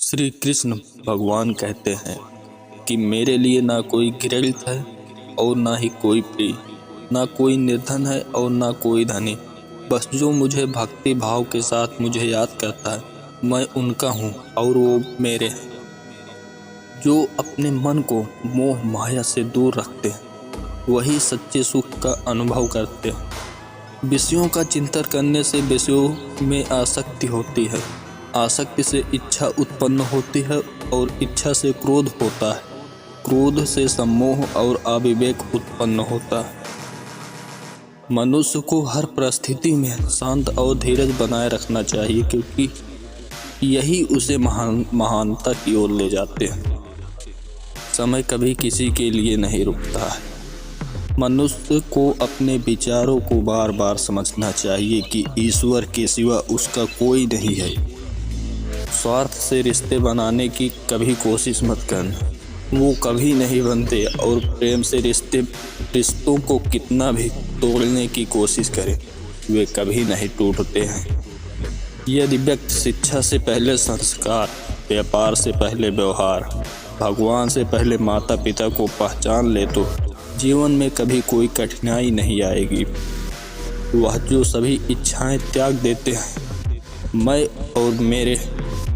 श्री कृष्ण भगवान कहते हैं कि मेरे लिए ना कोई गृहस्थ है और ना ही कोई प्रिय, ना कोई निर्धन है और ना कोई धनी। बस जो मुझे भक्ति भाव के साथ मुझे याद करता है मैं उनका हूँ और वो मेरे हैं। जो अपने मन को मोह माया से दूर रखते हैं वही सच्चे सुख का अनुभव करते हैं। विषयों का चिंतन करने से विषयों में आसक्ति होती है, आसक्ति से इच्छा उत्पन्न होती है और इच्छा से क्रोध होता है, क्रोध से सम्मोह और अविवेक उत्पन्न होता है। मनुष्य को हर परिस्थिति में शांत और धीरज बनाए रखना चाहिए, क्योंकि यही उसे महानता की ओर ले जाते हैं। समय कभी किसी के लिए नहीं रुकता है। मनुष्य को अपने विचारों को बार बार समझना चाहिए कि ईश्वर के सिवा उसका कोई नहीं है। स्वार्थ से रिश्ते बनाने की कभी कोशिश मत करना, वो कभी नहीं बनते। और प्रेम से रिश्तों को कितना भी तोड़ने की कोशिश करे वे कभी नहीं टूटते हैं। यदि व्यक्ति शिक्षा से पहले संस्कार, व्यापार से पहले व्यवहार, भगवान से पहले माता पिता को पहचान ले तो जीवन में कभी कोई कठिनाई नहीं आएगी। वह जो सभी इच्छाएं त्याग देते हैं, मैं और मेरे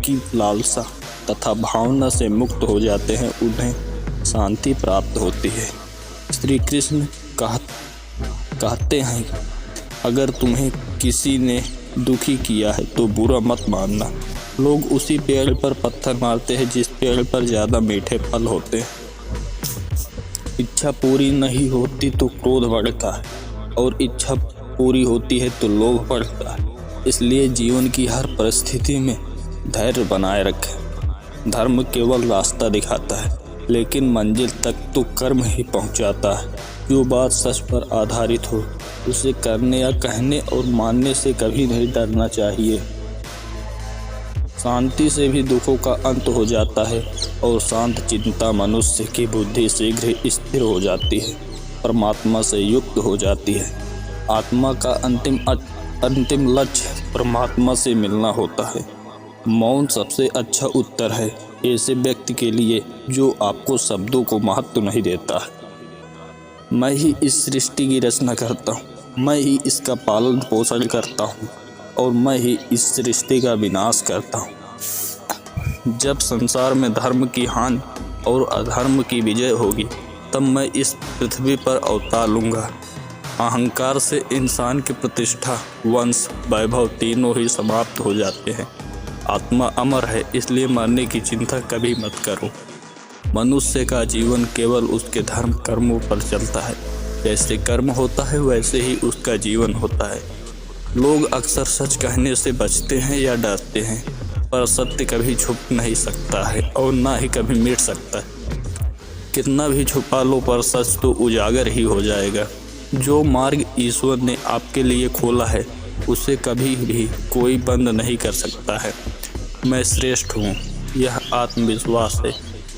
की लालसा तथा भावना से मुक्त हो जाते हैं, उन्हें शांति प्राप्त होती है। श्री कृष्ण कहते हैं, अगर तुम्हें किसी ने दुखी किया है तो बुरा मत मानना। लोग उसी पेड़ पर पत्थर मारते हैं जिस पेड़ पर ज़्यादा मीठे फल होते हैं। इच्छा पूरी नहीं होती तो क्रोध बढ़ता है और इच्छा पूरी होती है तो लोभ बढ़ता है। इसलिए जीवन की हर परिस्थिति में धैर्य बनाए रखें। धर्म केवल रास्ता दिखाता है, लेकिन मंजिल तक तो कर्म ही पहुंचाता है। जो बात सच पर आधारित हो उसे करने या कहने और मानने से कभी नहीं डरना चाहिए। शांति से भी दुखों का अंत हो जाता है और शांत चिंता मनुष्य की बुद्धि शीघ्र स्थिर हो जाती है, परमात्मा से युक्त हो जाती है। आत्मा का अंतिम लक्ष्य परमात्मा से मिलना होता है। मौन सबसे अच्छा उत्तर है ऐसे व्यक्ति के लिए जो आपको शब्दों को महत्व नहीं देता है। मैं ही इस सृष्टि की रचना करता हूँ, मैं ही इसका पालन पोषण करता हूँ और मैं ही इस सृष्टि का विनाश करता हूँ। जब संसार में धर्म की हानि और अधर्म की विजय होगी तब मैं इस पृथ्वी पर अवतार लूँगा। अहंकार से इंसान की प्रतिष्ठा, वंश, वैभव तीनों ही समाप्त हो जाते हैं। आत्मा अमर है, इसलिए मरने की चिंता कभी मत करो। मनुष्य का जीवन केवल उसके धर्म कर्मों पर चलता है। जैसे कर्म होता है वैसे ही उसका जीवन होता है। लोग अक्सर सच कहने से बचते हैं या डरते हैं, पर सत्य कभी छुप नहीं सकता है और ना ही कभी मिट सकता है। कितना भी छुपा लो पर सच तो उजागर ही हो जाएगा। जो मार्ग ईश्वर ने आपके लिए खोला है उसे कभी भी कोई बंद नहीं कर सकता है। मैं श्रेष्ठ हूँ यह आत्मविश्वास है,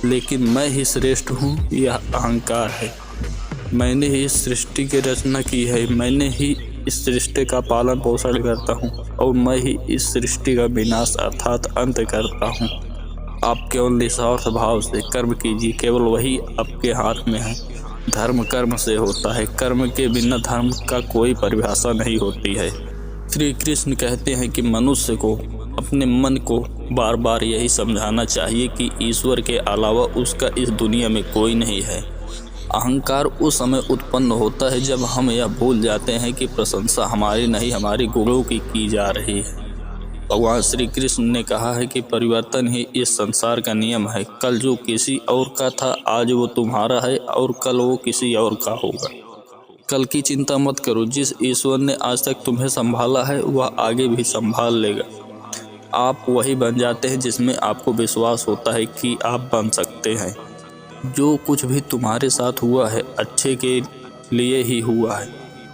लेकिन मैं ही श्रेष्ठ हूँ यह अहंकार है। मैंने ही इस सृष्टि की रचना की है, मैंने ही इस सृष्टि का पालन पोषण करता हूँ और मैं ही इस सृष्टि का विनाश अर्थात अंत करता हूँ। आप केवल निस्वार्थ भाव से कर्म कीजिए, केवल वही आपके हाथ में है। धर्म कर्म से होता है, कर्म के बिना धर्म का कोई परिभाषा नहीं होती है। श्री कृष्ण कहते हैं कि मनुष्य को अपने मन को बार बार यही समझाना चाहिए कि ईश्वर के अलावा उसका इस दुनिया में कोई नहीं है। अहंकार उस समय उत्पन्न होता है जब हम यह भूल जाते हैं कि प्रशंसा हमारी नहीं हमारे गुरुओं की जा रही है। भगवान श्री कृष्ण ने कहा है कि परिवर्तन ही इस संसार का नियम है। कल जो किसी और का था आज वो तुम्हारा है और कल वो किसी और का होगा। कल की चिंता मत करो, जिस ईश्वर ने आज तक तुम्हें संभाला है वह आगे भी संभाल लेगा। आप वही बन जाते हैं जिसमें आपको विश्वास होता है कि आप बन सकते हैं। जो कुछ भी तुम्हारे साथ हुआ है अच्छे के लिए ही हुआ है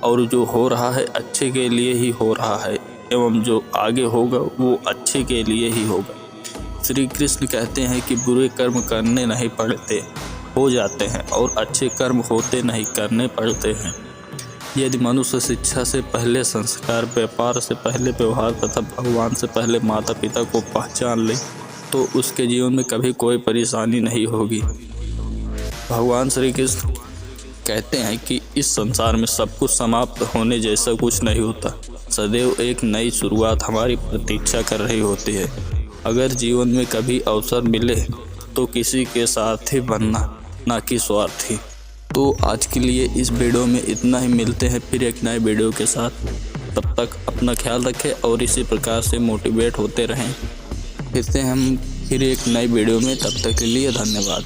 और जो हो रहा है अच्छे के लिए ही हो रहा है, एवं जो आगे होगा वो अच्छे के लिए ही होगा। श्री कृष्ण कहते हैं कि बुरे कर्म करने नहीं पड़ते, हो जाते हैं, और अच्छे कर्म होते नहीं करने पड़ते हैं। यदि मनुष्य शिक्षा से पहले संस्कार, व्यापार से पहले व्यवहार तथा भगवान से पहले माता पिता को पहचान ले तो उसके जीवन में कभी कोई परेशानी नहीं होगी। भगवान श्री कृष्ण कहते हैं कि इस संसार में सब कुछ समाप्त होने जैसा कुछ नहीं होता, सदैव एक नई शुरुआत हमारी प्रतीक्षा कर रही होती है। अगर जीवन में कभी अवसर मिले तो किसी के साथ ही बनना, ना कि स्वार्थी। तो आज के लिए इस वीडियो में इतना ही। मिलते हैं फिर एक नए वीडियो के साथ। तब तक अपना ख्याल रखें और इसी प्रकार से मोटिवेट होते रहें। फिर से हम एक नई वीडियो में, तब तक के लिए धन्यवाद।